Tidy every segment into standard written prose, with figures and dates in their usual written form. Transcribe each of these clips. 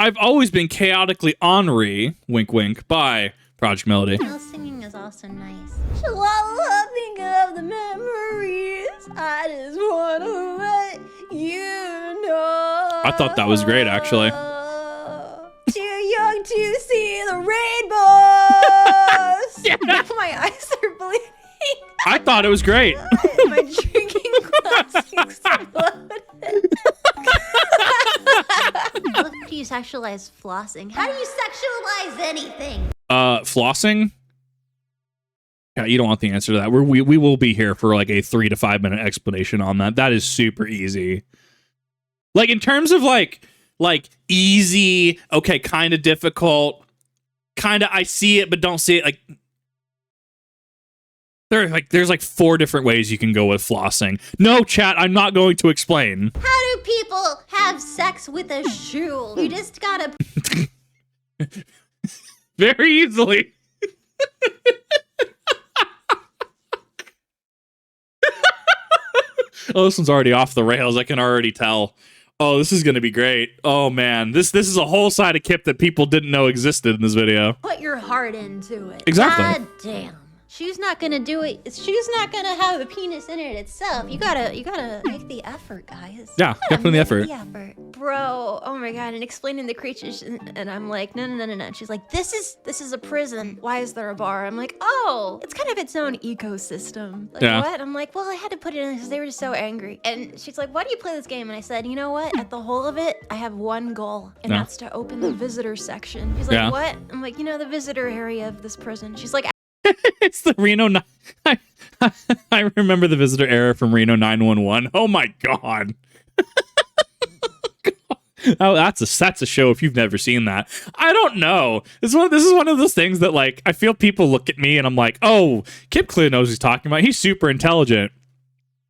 I've always been chaotically honri, wink wink, by Projekt Melody. Mel singing is also nice. While think of the memories, I just wanna let you know. I thought that was great, actually. Too young to see the rainbows. Yeah. Now my eyes are bleeding. I thought it was great. My drinking glass exploded. How do you sexualize flossing? How do you sexualize anything? Flossing? Yeah, you don't want the answer to that. We will be here for like a 3 to 5 minute explanation on that. That is super easy. Like in terms of like easy, okay, kind of difficult, kind of I see it but don't see it. Like there's like 4 different ways you can go with flossing. No, chat, I'm not going to explain. How do people have sex with a shoe? You just gotta. Very easily. Oh, this one's already off the rails. I can already tell. Oh, this is going to be great. Oh, man. This is a whole side of Kip that people didn't know existed in this video. Put your heart into it. Exactly. God damn. Shoe's not gonna do it. Shoe's not gonna have a penis in it itself. You gotta make the effort, guys. Yeah, definitely the effort. The effort. Bro, oh my god, and explaining the creatures, and I'm like, no. And she's like, this is a prison. Why is there a bar? I'm like, oh, it's kind of its own ecosystem. Like, yeah. What? I'm like, well, I had to put it in because they were just so angry. And she's like, why do you play this game? And I said, you know what? At the whole of it, I have one goal, and that's to open the visitor section. She's like, what? I'm like, the visitor area of this prison. She's like, it's the Reno 9. I remember the visitor error from Reno 911. Oh my god. Oh, that's a show if you've never seen that. I don't know. This is one of those things that like I feel people look at me and I'm like, oh, Kip clearly knows what he's talking about. He's super intelligent.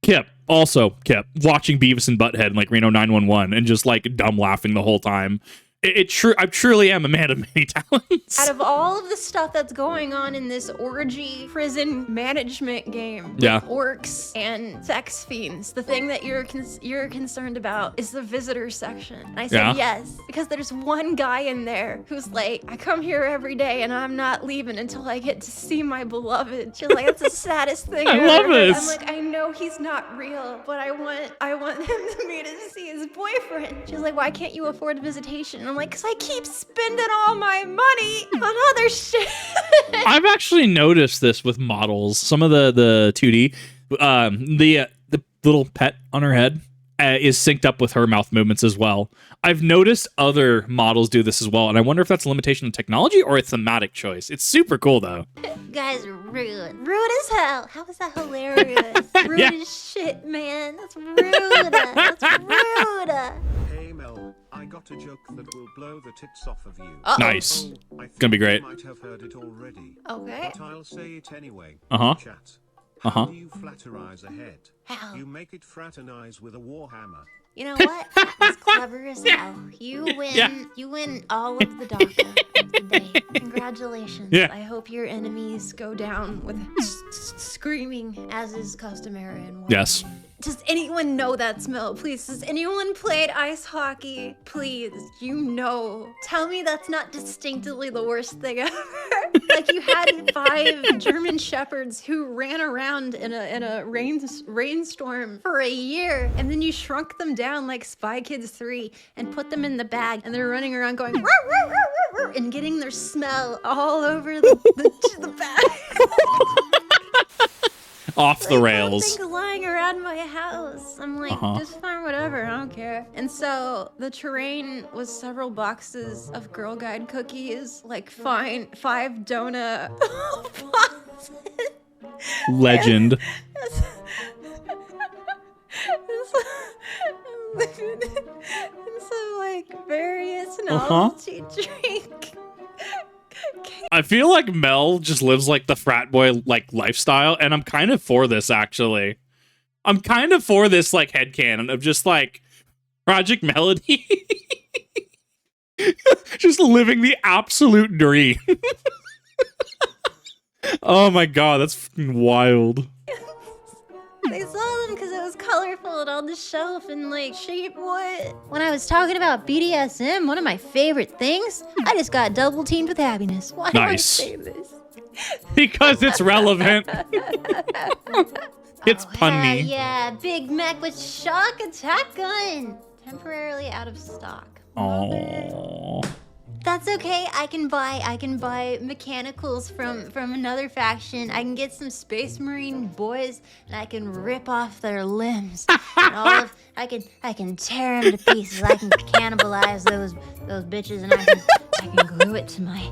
Kip watching Beavis and Butthead and like Reno 911 and just like dumb laughing the whole time. I truly am a man of many talents. Out of all of the stuff that's going on in this orgy prison management game, yeah, with orcs and sex fiends, the thing that you're concerned about is the visitor section. And I said yes, because there's one guy in there who's like, I come here every day and I'm not leaving until I get to see my beloved. She's like, that's the saddest thing I love this. I'm like, I know he's not real, but I want him to see his boyfriend. She's like, why can't you afford a visitation? And I'm like, because I keep spending all my money on other shit. I've actually noticed this with models. Some of the 2D, the little pet on her head is synced up with her mouth movements as well. I've noticed other models do this as well, and I wonder if that's a limitation of technology or a thematic choice. It's super cool, though. You guys are rude. Rude as hell. How is that hilarious? Rude as shit, man. That's rude. That's rude. Hey, Mel. I got a joke that will blow the tits off of you. Nice. I think gonna be great. You might have heard it already. Okay. But I'll say it anyway. Chat. How do you flatterize a head? How? You make it fraternize with a warhammer. You know what? That was clever as hell. You win. Yeah. You win all of the DACA of the day. Congratulations. Yeah. I hope your enemies go down with screaming, as is customary in war. Yes. Does anyone know that smell? Please, has anyone played ice hockey? Please, tell me that's not distinctively the worst thing ever. Like you had 5 German shepherds who ran around in a rainstorm for a year, and then you shrunk them down like Spy Kids 3 and put them in the bag, and they're running around going "Row, row, row, row, row," and getting their smell all over the bag. Off the rails. Things lying around my house. I'm like, just fine, whatever, I don't care. And so the terrain was several boxes of Girl Guide cookies, like 5 donut boxes. Legend. And so like various novelty drink. I feel like Mel just lives like the frat boy like lifestyle, and I'm kind of for this actually. I'm kind of for this like headcanon of just like Projekt Melody just living the absolute dream. Oh my god, that's fucking wild. They saw them because it was colorful and on the shelf and like shape what? When I was talking about BDSM, one of my favorite things, I just got double teamed with happiness. Why do I say this? Because it's relevant. It's punny. Yeah, Big Mac with shock attack gun. Temporarily out of stock. Oh. That's okay. I can buy mechanicals from another faction. I can get some Space Marine boys and I can rip off their limbs. And I can tear them to pieces. I can cannibalize those bitches and I can glue it to my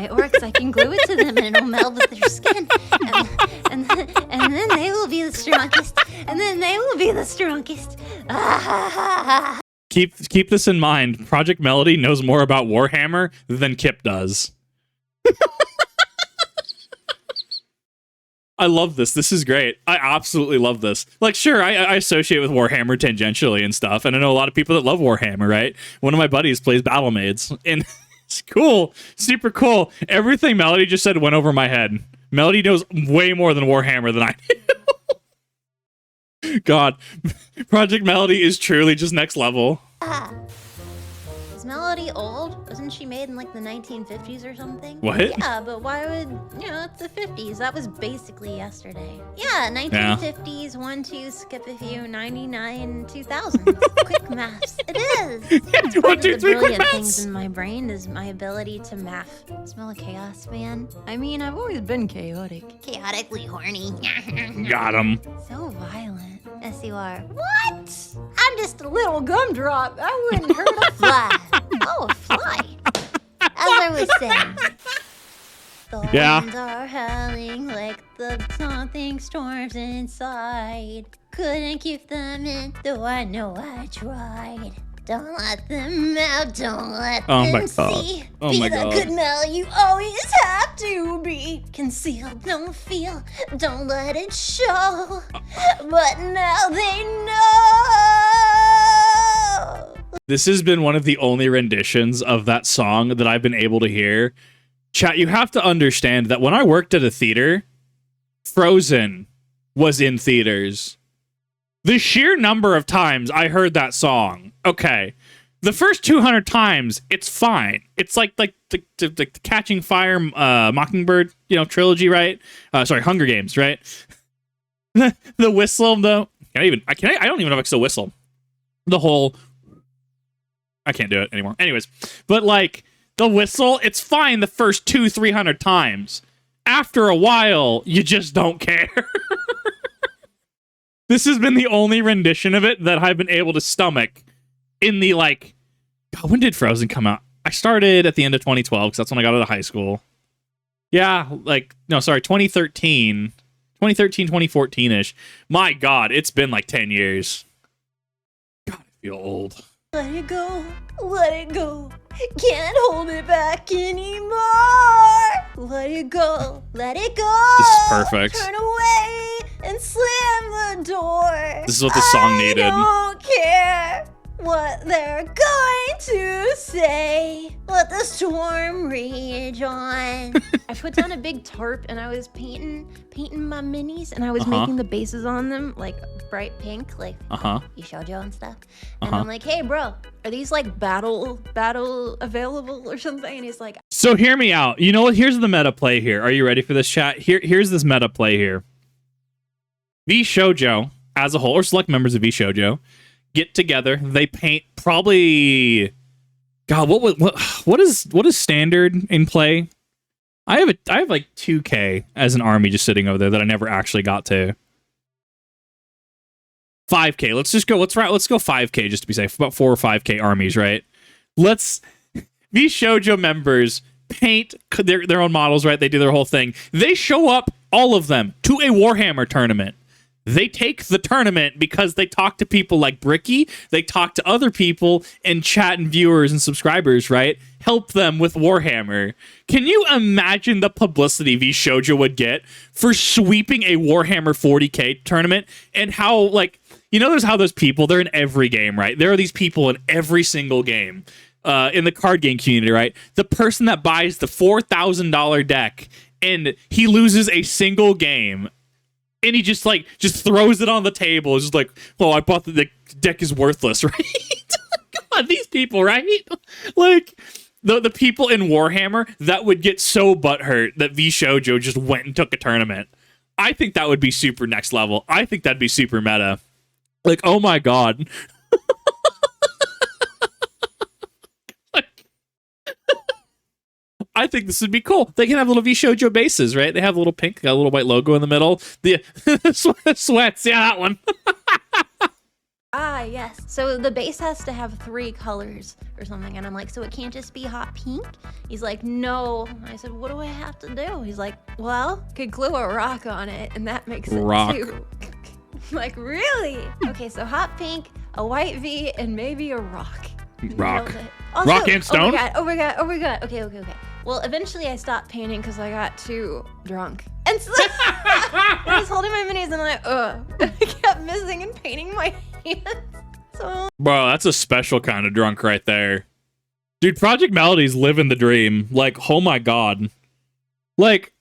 orcs. I can glue it to them and it'll meld with their skin. And then they will be the strongest. And then they will be the strongest. Keep this in mind. Projekt Melody knows more about Warhammer than Kip does. I love this. This is great. I absolutely love this. Like, sure, I associate with Warhammer tangentially and stuff, and I know a lot of people that love Warhammer, right? One of my buddies plays Battlemaids, and it's cool. Super cool. Everything Melody just said went over my head. Melody knows way more than Warhammer than I do. God, Projekt Melody is truly just next level. Is Melody old? Wasn't she made in like the 1950s or something? What? Yeah, but why would, it's the 50s. That was basically yesterday. Yeah, 1950s, 1, 2, skip a few, 99, 2000. Quick maths. It is. It's one, two, three, quick maths. Things in my brain is my ability to math. Smell of chaos, man. I mean, I've always been chaotic. Chaotically horny. Got him. So violent. Yes, you are. What? I'm just a little gumdrop. I wouldn't hurt a fly. Oh, a fly. As I was saying. The winds are howling like the something storms inside. Couldn't keep them in, though I know I tried. Don't let them out, don't let them see. Oh be my the God. good Mel you always have to be. Conceal, don't feel, don't let it show. But now they know. This has been one of the only renditions of that song that I've been able to hear. Chat, you have to understand that when I worked at a theater, Frozen was in theaters. The sheer number of times I heard that song, okay, the first 200 times, it's fine. It's like the Catching Fire Mockingbird, trilogy, right? Sorry, Hunger Games, right? The whistle, I don't even know if I can still whistle. The whole, I can't do it anymore. Anyways, but like the whistle, it's fine the first 200-300 times. After a while, you just don't care. This has been the only rendition of it that I've been able to stomach in the, God, when did Frozen come out? I started at the end of 2012, because that's when I got out of high school. Yeah, 2013, 2014-ish. My God, it's been like 10 years. God, I feel old. Let it go, let it go. Can't hold it back anymore. Let it go, let it go. This is perfect. Turn away and slam the door. This is what the song needed. I don't care what they're going to say. Let the storm rage on. I put down a big tarp and I was painting my minis and I was making the bases on them like bright pink, like Shoujo and stuff. And I'm like, hey bro, are these like battle available or something? And he's like, so hear me out. You know what? Here's the meta play here. Are you ready for this, chat? Here's this meta play here. V Shoujo as a whole, or select members of V Shoujo, get together. They paint probably. God, what is standard in play? I have like 2K as an army just sitting over there that I never actually got to. 5K. Let's go 5K just to be safe. About 4 or 5K armies, right? These Shoujo members paint their own models, right? They do their whole thing. They show up, all of them, to a Warhammer tournament. They take the tournament because they talk to people like Bricky. They talk to other people and chat and viewers and subscribers, right? Help them with Warhammer. Can you imagine the publicity V Shoujo would get for sweeping a Warhammer 40K tournament? And how, there's how those people, they're in every game, right? There are these people in every single game. In the card game community, right? The person that buys the $4,000 deck and he loses a single game And he just throws it on the table. It's just like, oh, I bought the deck is worthless, right? Come on, these people, right? Like the people in Warhammer that would get so butthurt that V Shoujo just went and took a tournament. I think that would be super next level. I think that'd be super meta. Like, oh my god. I think this would be cool. They can have little V Shoujo bases, right? They have a little pink, got a little white logo in the middle. The sweats, yeah, that one. Ah, yes. So the base has to have 3 colors or something. And I'm like, so it can't just be hot pink? He's like, no. I said, what do I have to do? He's like, well, could glue a rock on it, and that makes it rock. too. I'm like, really? Okay, so hot pink, a white V, and maybe a rock. Rock. Also, Rock and stone? Oh my god. Okay. Well, eventually I stopped painting because I got too drunk. And so I was holding my minis and I'm like, ugh. I kept missing and painting my hands. So Bro, that's a special kind of drunk right there. Dude, Project Melody's living the dream. Like, oh my god. Like,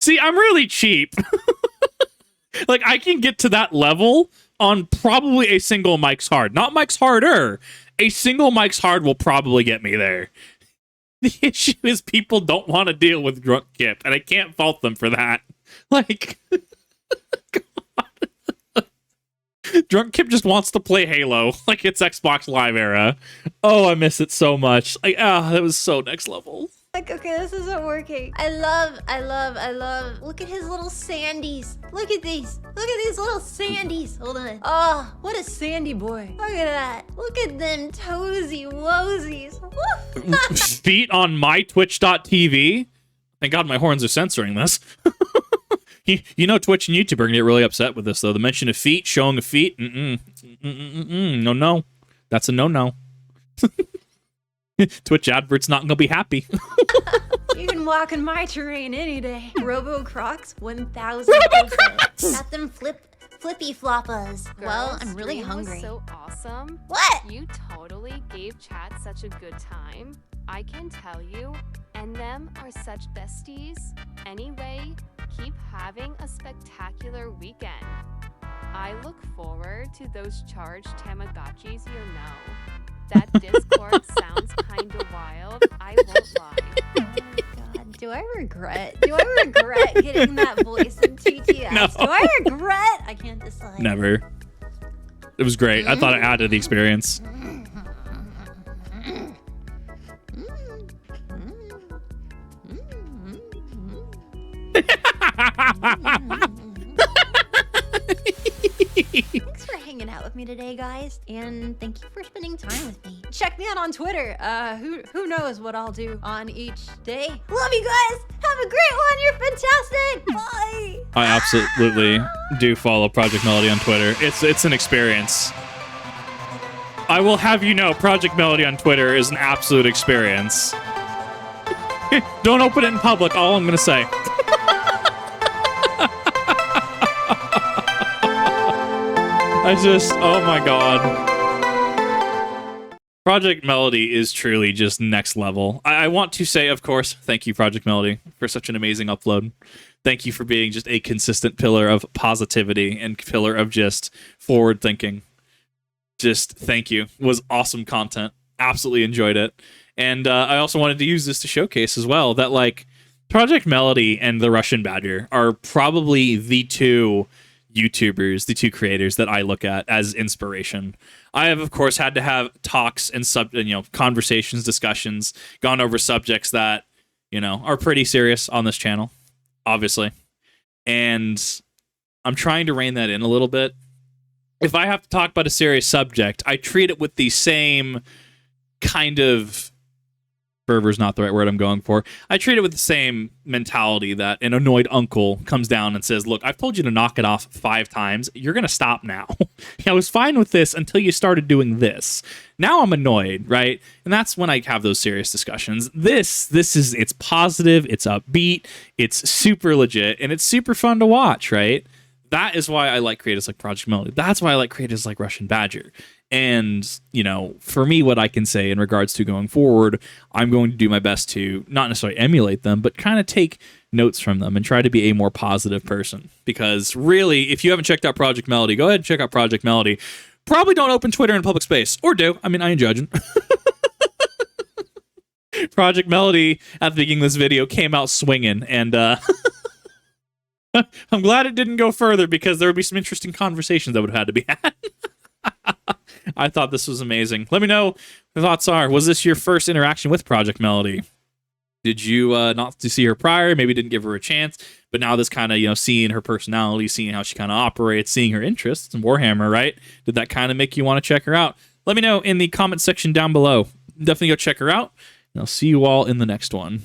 see, I'm really cheap. Like, I can get to that level on probably a single Mike's Hard. Not Mike's Harder. A single Mike's Hard will probably get me there. The issue is people don't want to deal with Drunk Kip, and I can't fault them for that. Like, God. Drunk Kip just wants to play Halo, like it's Xbox Live era. Oh, I miss it so much. Like, that was so next level. like, okay, this isn't working. I love. Look at his little sandies. Look at these little sandies. Hold on. Oh, what a sandy boy. Look at that. Look at them toesy woesies. Feet on mytwitch.tv. Thank God my horns are censoring this. You know, Twitch and YouTube are gonna get really upset with this, though. The mention of feet, showing of feet, no. That's a no. Twitch advert's not gonna be happy. You can walk in my terrain any day. Robo Crocs, 1000%. Got them flippy floppas. Well, I'm really hungry. Was so awesome. What? You totally gave chat such a good time. I can tell you, and them are such besties. Anyway, keep having a spectacular weekend. I look forward to those charged Tamagotchis you know. That Discord sounds kinda wild, I won't lie. Oh my god, do I regret getting that voice in TTS? No. Do I regret? I can't decide. Never. It was great. I thought it added to the experience. Thanks for hanging out with me today, guys, and thank you for spending time with me. Check me out on Twitter. Who knows what I'll do on each day. Love you guys. Have a great one. You're fantastic. Bye. I absolutely do follow Project Melody on Twitter. It's an experience. I will have you know, Project Melody on Twitter is an absolute experience. Don't open it in public, all I'm gonna say. Oh my god. Project Melody is truly just next level. I want to say, of course, thank you, Project Melody, for such an amazing upload. Thank you for being just a consistent pillar of positivity and pillar of just forward thinking. Just thank you. It was awesome content. Absolutely enjoyed it. And I also wanted to use this to showcase as well that, like, Project Melody and the Russian Badger are probably the two YouTubers, the two creators that I look at as inspiration. I have, of course, had to have talks and conversations, discussions, gone over subjects that, are pretty serious on this channel, obviously. And I'm trying to rein that in a little bit. If I have to talk about a serious subject, I treat it with the same kind of fervor is not the right word I'm going for. I treat it with the same mentality that an annoyed uncle comes down and says, look, I've told you to knock it off 5 times. You're going to stop now. I was fine with this until you started doing this. Now I'm annoyed, right? And that's when I have those serious discussions. It's positive, it's upbeat, it's super legit, and it's super fun to watch, right? That is why I like creators like Project Melody. That's why I like creators like Russian Badger. And, you know, for me, what I can say in regards to going forward, I'm going to do my best to not necessarily emulate them, but kind of take notes from them and try to be a more positive person. Because really, if you haven't checked out Projekt Melody, go ahead and check out Projekt Melody. Probably don't open Twitter in public space, or do. I mean, I ain't judging. Projekt Melody at the beginning of this video came out swinging, and I'm glad it didn't go further, because there would be some interesting conversations that would have had to be had. I thought this was amazing. Let me know what your thoughts are. Was this your first interaction with Projekt Melody? Did you not to see her prior? Maybe didn't give her a chance, but now this kind of, you know, seeing her personality, seeing how she kind of operates, seeing her interests in Warhammer, right? Did that kind of make you want to check her out? Let me know in the comment section down below. Definitely go check her out, and I'll see you all in the next one.